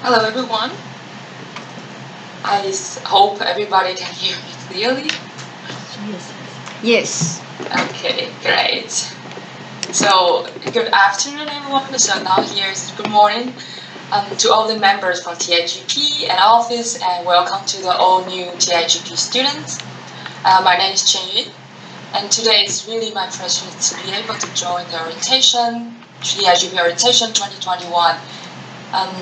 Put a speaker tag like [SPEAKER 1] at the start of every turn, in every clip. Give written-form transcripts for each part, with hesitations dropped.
[SPEAKER 1] Hello everyone. I hope everybody can hear me clearly.
[SPEAKER 2] Yes.
[SPEAKER 1] Okay, great. So good afternoon everyone. So now here's good morning to all the members from TIGP and office, and welcome to the all new TIGP students. My name is Chien, and today it's really my pleasure to be able to join the orientation, TIGP orientation 2021.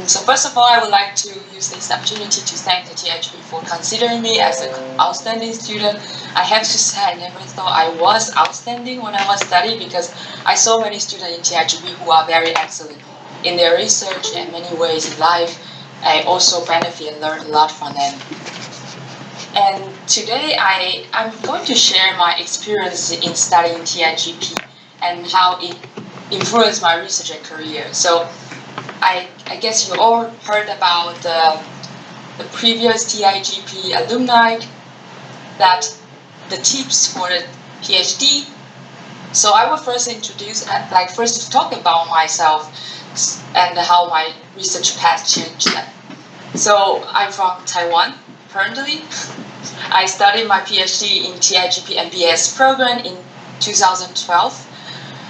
[SPEAKER 1] So first of all, I would like to use this opportunity to thank the TIGP for considering me as an outstanding student. I have to say I never thought I was outstanding when I was studying, because I saw many students in TIGP who are very excellent in their research and many ways in life. I also benefit and learn a lot from them. And today I'm going to share my experience in studying TIGP and how it influenced my research and career. So I guess you all heard about the previous TIGP alumni, that the tips for the PhD. So I will first first talk about myself and how my research path changed. So I'm from Taiwan currently. I studied my PhD in TIGP MBS program in 2012.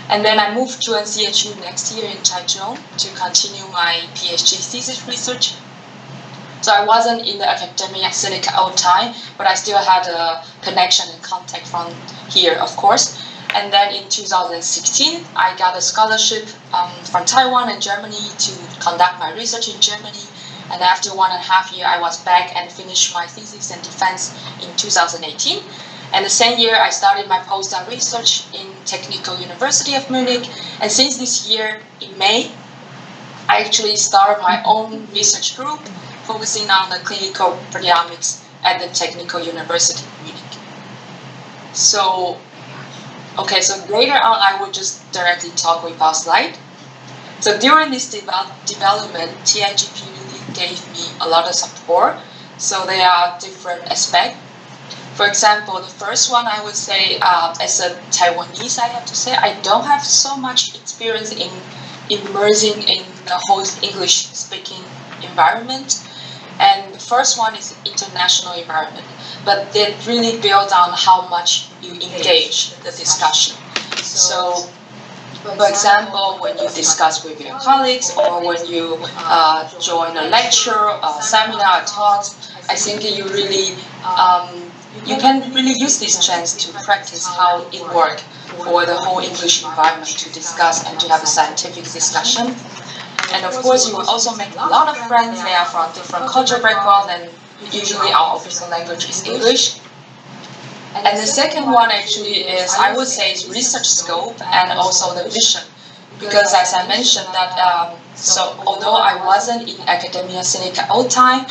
[SPEAKER 1] And then I moved to NCHU next year in Taichung to continue my PhD thesis research. So I wasn't in the academia Sinica all the time, but I still had a connection and contact from here, of course. And then in 2016, I got a scholarship from Taiwan and Germany to conduct my research in Germany. And after 1.5 years, I was back and finished my thesis and defense in 2018. And the same year, I started my postdoc research in Technical University of Munich. And since this year, in May, I actually started my own research group focusing on the clinical proteomics at the Technical University of Munich. So later on, I will just directly talk without slide. So during this development, TIGP really gave me a lot of support. So there are different aspects. For example, the first one I would say, as a Taiwanese, I have to say, I don't have so much experience in immersing in the whole English-speaking environment. And the first one is international environment, but that really builds on how much you engage the discussion. So, for example, when you discuss with your colleagues, or when you join a lecture, a seminar, a talk, I think you can really use this chance to practice how it works for the whole English environment to discuss and to have a scientific discussion. And of course, you will also make a lot of friends. They are from different cultural backgrounds, and usually our official language is English. And the second one actually is, I would say, is research scope and also the vision. Because as I mentioned that, so although I wasn't in academia Sinica all the time,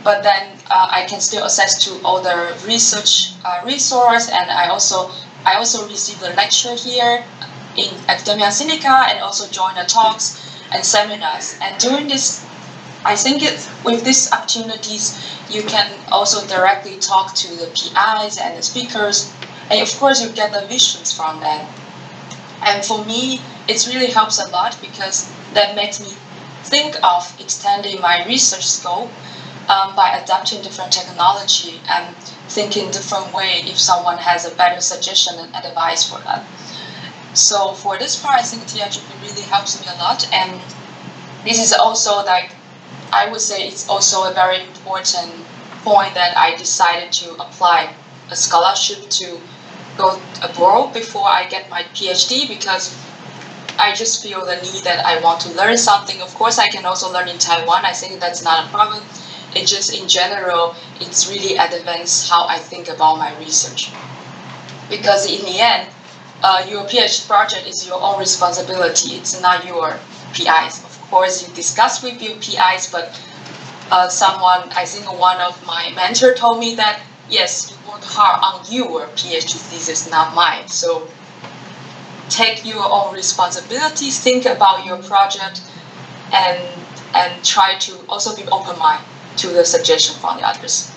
[SPEAKER 1] but then I can still access to all the research resource, and I also received a lecture here in Academia Sinica, and also join the talks and seminars. And during this, I think with these opportunities, you can also directly talk to the PIs and the speakers, and of course you get the visions from them. And for me, it really helps a lot, because that makes me think of extending my research scope by adapting different technology and thinking different way if someone has a better suggestion and advice for that. So for this part, I think TIGP really helps me a lot. And this is also I would say it's also a very important point that I decided to apply a scholarship to go abroad before I get my PhD, because I just feel the need that I want to learn something. Of course, I can also learn in Taiwan. I think that's not a problem. It just, in general, it's really advanced how I think about my research. Because in the end, your PhD project is your own responsibility. It's not your PI's. Of course, you discuss with your PI's, but I think one of my mentors told me that, yes, you work hard on your PhD thesis, not mine. So take your own responsibility, think about your project, and try to also be open-minded to the suggestion from the others.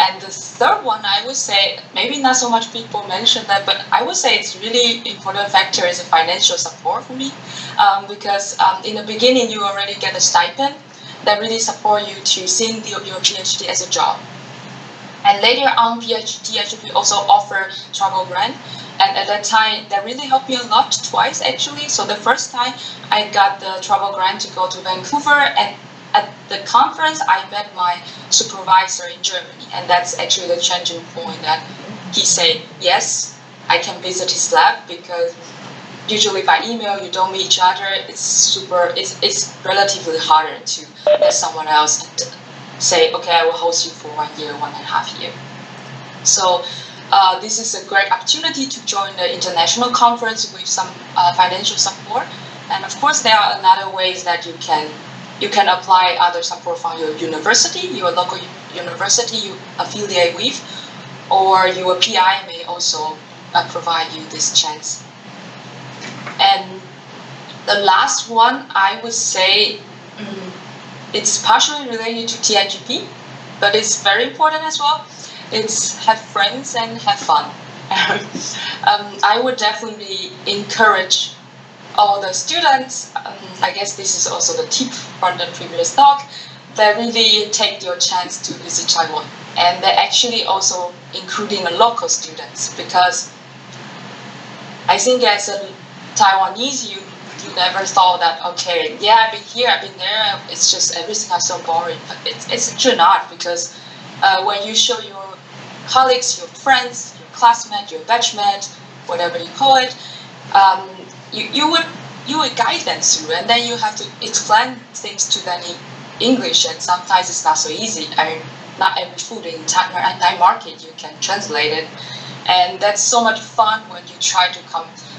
[SPEAKER 1] And the third one, I would say, maybe not so much people mention that, but I would say it's really important factor is financial support for me, because in the beginning you already get a stipend that really support you to seeing your PhD as a job. And later on, TIGP also offer travel grant. And at that time, that really helped me a lot, twice actually. So the first time I got the travel grant to go to Vancouver, and at the conference, I met my supervisor in Germany. And that's actually the changing point that he said, yes, I can visit his lab, because usually by email, you don't meet each other. It's relatively harder to let someone else say, okay, I will host you for 1 year, 1.5 years. So this is a great opportunity to join the international conference with some financial support. And of course, there are another ways that you can apply other support from your university, your local university you affiliate with, or your PI may also provide you this chance. And the last one, I would say, it's partially related to TIGP, but it's very important as well. It's have friends and have fun. I would definitely encourage all the students, I guess this is also the tip from the previous talk, that really take your chance to visit Taiwan. And they're actually also including local students, because I think as a Taiwanese, you never thought that, okay, yeah, I've been here, I've been there, it's just everything is so boring. But it's actually not, because when you show your colleagues, your friends, your classmates, your batchmates, whatever you call it, you would guide them through, and then you have to explain things to them in English, and sometimes it's not so easy. I mean, not every food in Thai market you can translate it, and that's so much fun when you try to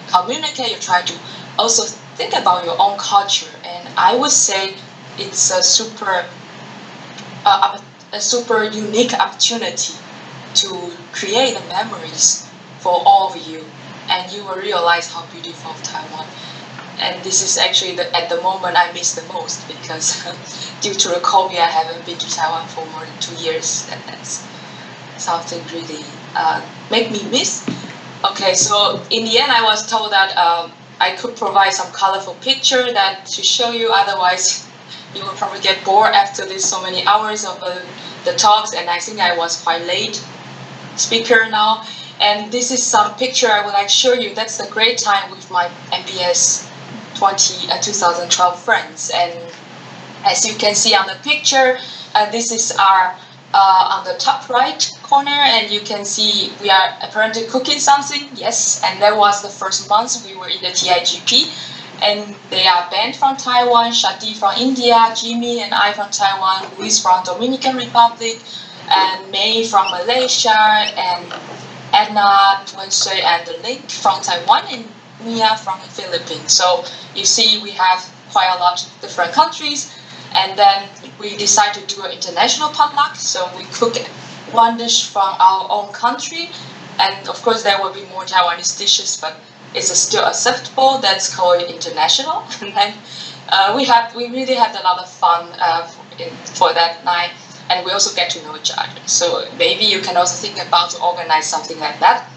[SPEAKER 1] communicate. You try to also think about your own culture, and I would say it's a super unique opportunity to create the memories for all of you, and you will realize how beautiful Taiwan. And this is actually at the moment I miss the most, because due to the COVID, I haven't been to Taiwan for more than 2 years, and that's something really make me miss. Okay, so in the end, I was told that I could provide some colorful picture that to show you. Otherwise, you will probably get bored after this so many hours of the talks. And I think I was quite late speaker now. And this is some picture I would like to show you. That's a great time with my MBS 2012 friends. And as you can see on the picture, this is our on the top right corner, and you can see we are apparently cooking something. Yes, and that was the first month we were in the TIGP, and they are Ben from Taiwan, Shadi from India, Jimmy and I from Taiwan, Luis from Dominican Republic, and May from Malaysia, and Edna, Tuansui, and the Link from Taiwan, and Mia from the Philippines. So you see we have quite a lot of different countries. And then we decided to do an international potluck, so we cook one dish from our own country, and of course there will be more Taiwanese dishes, but it's still acceptable. That's called international. And then we really had a lot of fun for that night, and we also get to know each other. So maybe you can also think about to organize something like that.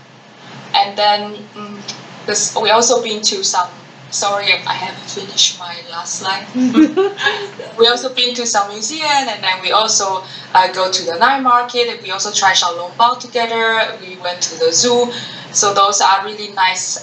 [SPEAKER 1] And then we also been to some. Sorry, I haven't finished my last slide. We also been to some museum, and then we also go to the night market, and we also try xiaolongbao together. We went to the zoo. So those are really nice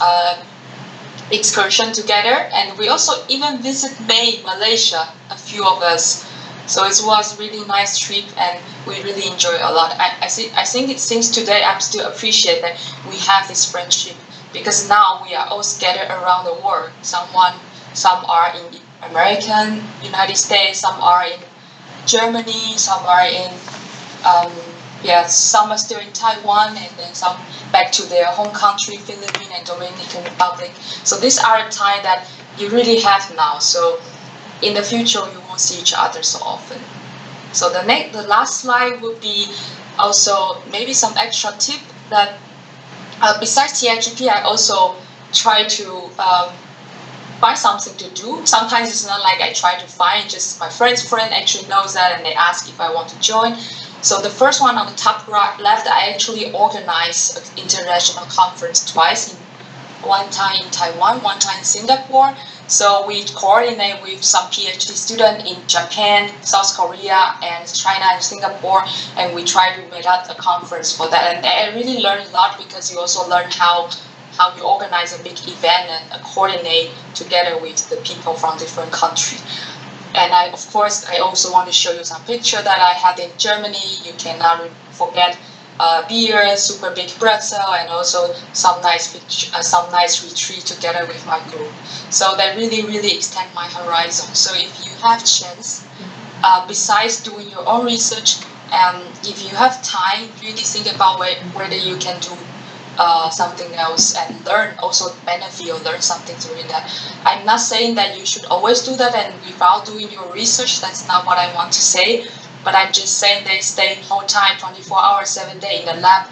[SPEAKER 1] excursion together. And we also even visit Malaysia, a few of us. So it was really nice trip, and we really enjoy a lot. I think it seems today I'm still appreciate that we have this friendship, because now we are all scattered around the world. Some are in American, United States, some are in Germany, some are in some are still in Taiwan, and then some back to their home country, Philippines and Dominican Republic. So these are the time that you really have now. So in the future you won't see each other so often. So the last slide would be also maybe some extra tip that besides TIGP, I also try to find something to do. Sometimes it's not like I try to find, just my friend's friend actually knows that, and they ask if I want to join. So the first one on the top right left, I actually organized an international conference twice, one time in Taiwan, one time in Singapore. So we coordinate with some PhD students in Japan, South Korea, and China and Singapore, and we try to make out a conference for that. And I really learned a lot because you also learn how you organize a big event and coordinate together with the people from different countries. And I also want to show you some picture that I had in Germany. You cannot forget beer, super big pretzel, and also some nice retreat together with my group. So that really extend my horizon. So if you have chance, besides doing your own research, if you have time, really think about whether you can do something else and also benefit or learn something doing that. I'm not saying that you should always do that and without doing your research. That's not what I want to say. But I'm just saying that staying whole time, 24 hours, 7 days in the lab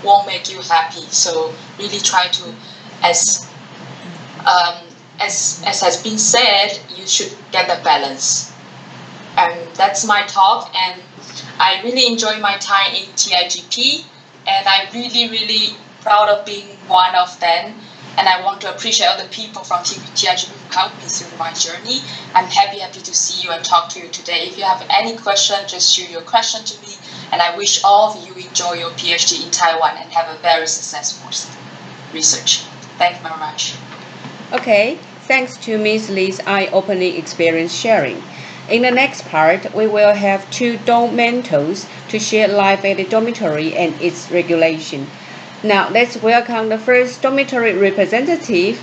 [SPEAKER 1] won't make you happy. So really try to, as has been said, you should get the balance. And that's my talk. And I really enjoy my time in TIGP. And I'm really proud of being one of them. And I want to appreciate all the people from TIGP who helped me through my journey. I'm happy to see you and talk to you today. If you have any question, just shoot your question to me. And I wish all of you enjoy your PhD in Taiwan and have a very successful research. Thank you very much.
[SPEAKER 2] Okay, thanks to Ms. Lee's eye-opening experience sharing. In the next part, we will have two dorm mentors to share life at the dormitory and its regulation. Now let's welcome the first dormitory representative,